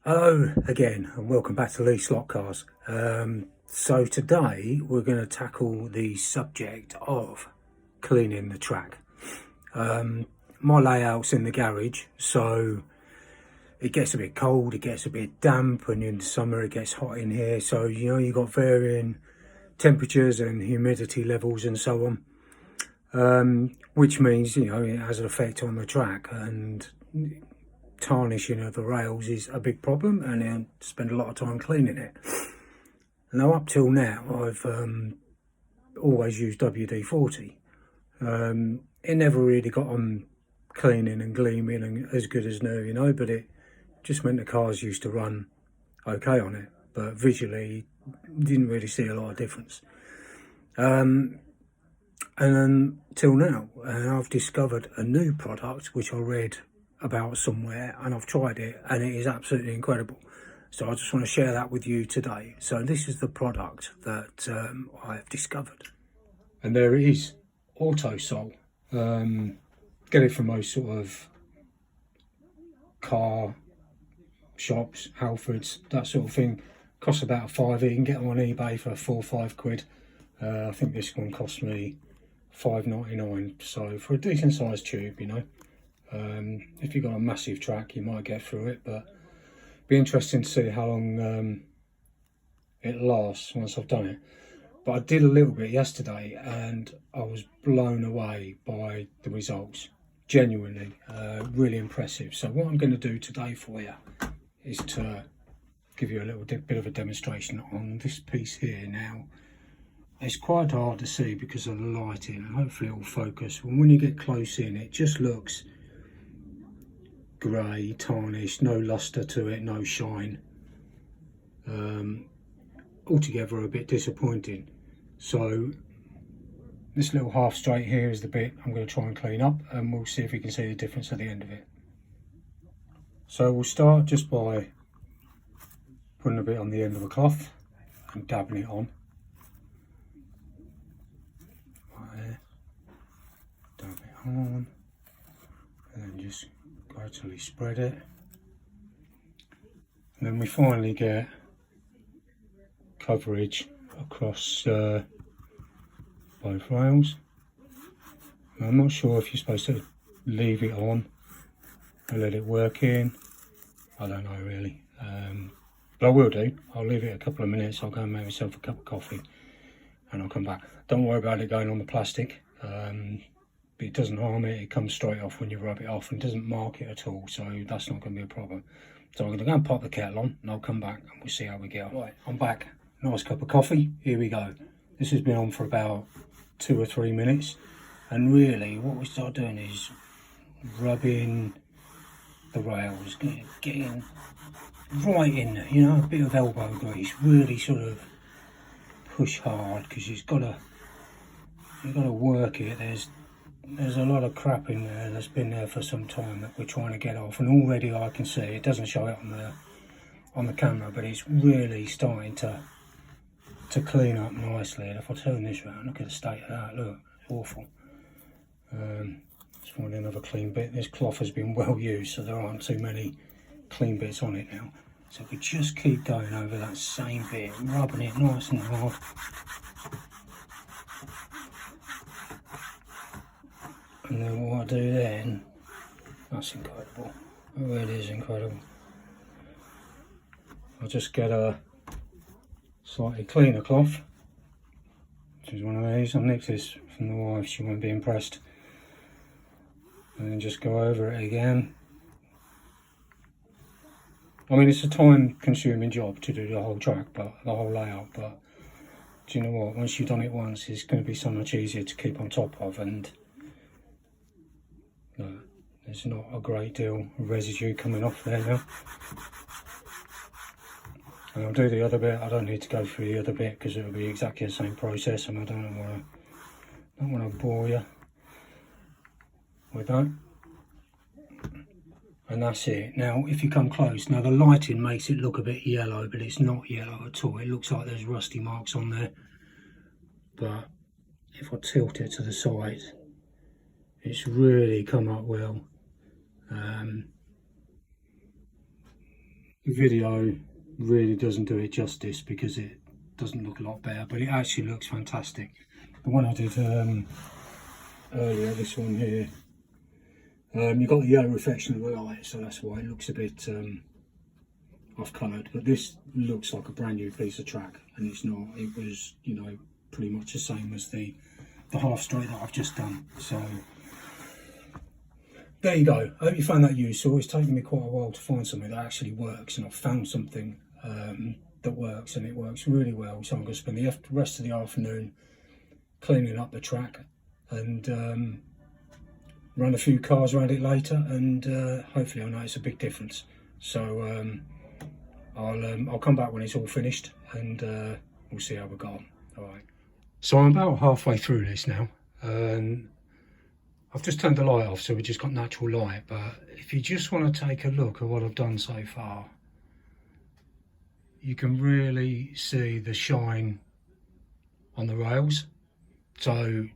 Hello again and welcome back to Lee Slot Cars. So today we're going to tackle the subject of cleaning the track. My layout's in the garage, so it gets a bit cold, it gets a bit damp, and in the summer it gets hot in here, so you've got varying temperatures and humidity levels and so on, which means it has an effect on the track, and tarnishing of the rails is a big problem, and I spend a lot of time cleaning it. Now, up till now, I've always used WD-40. It never really got on cleaning and gleaming and as good as new, but it just meant the cars used to run okay on it, but visually didn't really see a lot of difference. And until now, I've discovered a new product which I read about somewhere, and I've tried it, and it is absolutely incredible. So I just want to share that with you today. So this is the product that I have discovered, and there it is, Autosol. Get it from most sort of car shops, Halfords, that sort of thing. Costs about a £5. You can get them on eBay for £4 or £5. I think this one cost me £5.99. So for a decent sized tube, if you've got a massive track, you might get through it, but be interesting to see how long it lasts once I've done it. But I did a little bit yesterday, and I was blown away by the results. Genuinely, really impressive. So what I'm going to do today for you is to give you a little bit of a demonstration on this piece here. Now, it's quite hard to see because of the lighting, and hopefully it will focus. And when you get close in, it just looks grey, tarnished, no luster to it, no shine. Altogether a bit disappointing. So this little half straight here is the bit I'm going to try and clean up, and we'll see if we can see the difference at the end of it. So we'll start just by putting a bit on the end of a cloth and dabbing it on. Right there. Dab it on, and then just gradually spread it, and then we finally get coverage across both rails. And I'm not sure if you're supposed to leave it on and let it work in. I don't know really, but I will do. I'll leave it a couple of minutes. I'll go and make myself a cup of coffee and I'll come back. Don't worry about it going on the plastic. It doesn't harm it. It comes straight off when you rub it off and doesn't mark it at all, so that's not going to be a problem. So I'm going to go and pop the kettle on and I'll come back and we'll see how we get on. Right, I'm back. Nice cup of coffee. Here we go. This has been on for about 2 or 3 minutes, and really what we start doing is rubbing the rails, getting right in there, a bit of elbow grease, really sort of push hard, because you've got to work it. There's a lot of crap in there that's been there for some time that we're trying to get off, and already I can see it doesn't show it on the camera, but it's really starting to clean up nicely. And if I turn this around, look at the state of that. Look, it's awful. Let's find another clean bit. This cloth has been well used, so there aren't too many clean bits on it now. So if we just keep going over that same bit, rubbing it nice and hard. And then what I do then, that's incredible. It really is incredible. I'll just get a slightly cleaner cloth, which is one of these. I'll nick this from the wife, she won't be impressed. And then just go over it again. I mean, it's a time consuming job to do the whole track, but the whole layout, but do you know what, once you've done it once, it's going to be so much easier to keep on top of, and no, there's not a great deal of residue coming off there now. And I'll do the other bit. I don't need to go through the other bit because it'll be exactly the same process, and I don't want to bore you with that. And that's it. Now if you come close, now the lighting makes it look a bit yellow, but it's not yellow at all. It looks like there's rusty marks on there, but if I tilt it to the side, it's really come up well. the video really doesn't do it justice because it doesn't look a lot better, but it actually looks fantastic. The one I did earlier, this one here, you've got the yellow reflection of the light, so that's why it looks a bit off coloured, but this looks like a brand new piece of track, and it's not. It was, you know, pretty much the same as the half straight that I've just done. So there you go. I hope you found that useful. It's taken me quite a while to find something that actually works, and I've found something that works, and it works really well. So I'm going to spend the rest of the afternoon cleaning up the track and run a few cars around it later, and hopefully I'll notice a big difference. So I'll come back when it's all finished, and we'll see how we go on. All right. So I'm about halfway through this now, and I've just turned the light off, so we just got natural light. But if you just want to take a look at what I've done so far, you can really see the shine on the rails. So,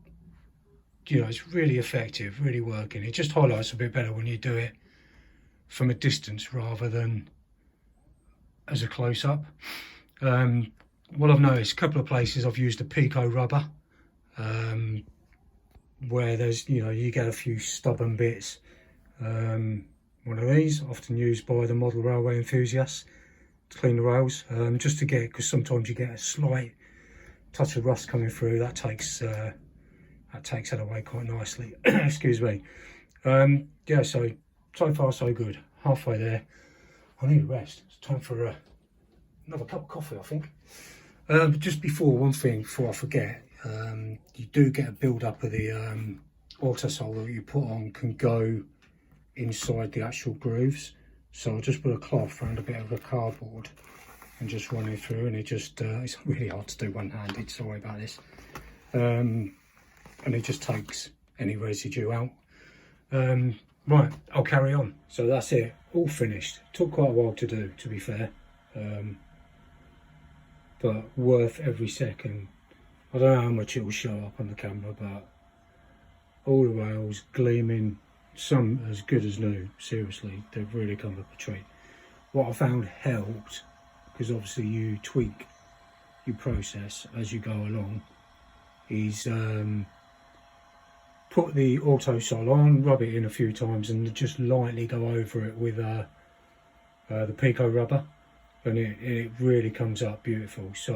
you know, it's really effective, really working. It just highlights a bit better when you do it from a distance rather than as a close-up. What I've noticed, a couple of places I've used a pico rubber, where there's, you know, you get a few stubborn bits. One of these, often used by the model railway enthusiasts to clean the rails, just to get, because sometimes you get a slight touch of rust coming through. That takes that away quite nicely. Excuse me. Yeah, so far so good. Halfway there. I need a rest. It's time for another cup of coffee, I think. But just before I forget, you do get a build up of the autosol that you put on can go inside the actual grooves. So I'll just put a cloth around a bit of a cardboard and just run it through, and it just it's really hard to do one-handed, sorry about this. And it just takes any residue out. Right, I'll carry on. So that's it, all finished. Took quite a while to do, to be fair, but worth every second. I don't know how much it will show up on the camera, but all the rails gleaming, some as good as new. Seriously, they've really come up a treat. What I found helped, because obviously you tweak your process as you go along, is put the autosol on, rub it in a few times, and just lightly go over it with the pico rubber, and it really comes up beautiful. So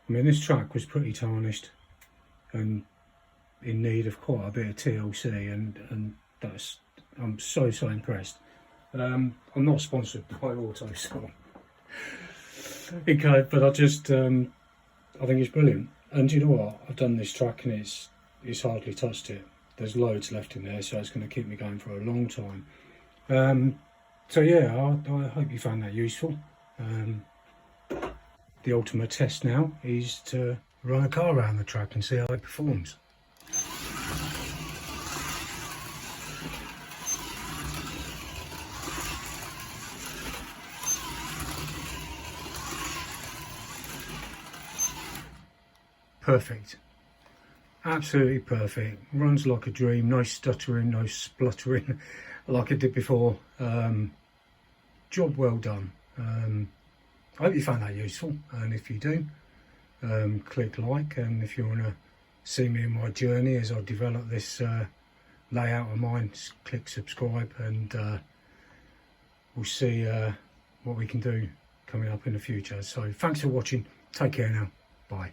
I mean, this track was pretty tarnished and in need of quite a bit of TLC, and that's, I'm so impressed. I'm not sponsored by Autosol, okay, but I just I think it's brilliant. And you know what, I've done this track and it's hardly touched it. There's loads left in there, so it's going to keep me going for a long time. So yeah, I hope you found that useful. The ultimate test now is to run a car around the track and see how it performs. Perfect, absolutely perfect. Runs like a dream. No stuttering, no spluttering like I did before. Job well done. I hope you found that useful, and if you do, click like, and if you want to see me in my journey as I develop this layout of mine, click subscribe, and we'll see what we can do coming up in the future. So thanks for watching, take care now, bye.